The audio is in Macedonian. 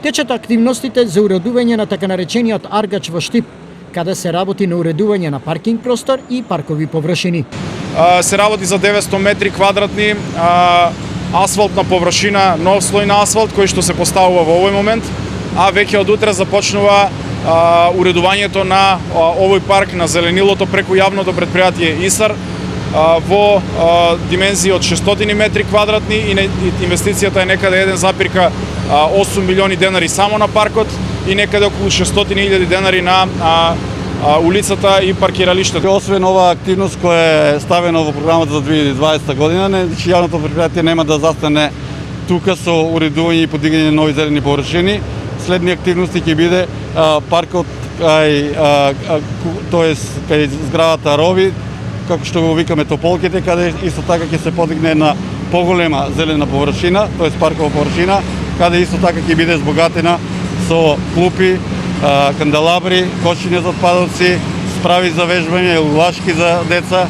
Течат активностите за уредување на така наречениот аргач во Штип, каде се работи на уредување на паркинг простор и паркови површини. Се работи за 900 метри квадратни асфалтна површина, нов слој на асфалт кој што се поставува во овој момент, а веќе од утре започнува уредувањето на овој парк на зеленилото преку јавното претпријатие ИСАР во димензии од 600 метри квадратни и инвестицијата е некаде 1,8 милиони денари само на паркот и некаде околу 600.000 денари на улицата и паркиралиштето. Освен ова активност која е ставена во програмата за 2020 година, јавното претпријатие нема да застане тука со уредување и подигање нови зелени површини. Следни активности ќе биде паркот кај зградата Рови, како што го викаме Тополките, каде исто така ќе се подигне една поголема зелена површина, тоест паркова површина, каде исто така ќе биде збогатена со клупи, канделабри, кошиња за отпадоци, справи за вежбање, лашки за деца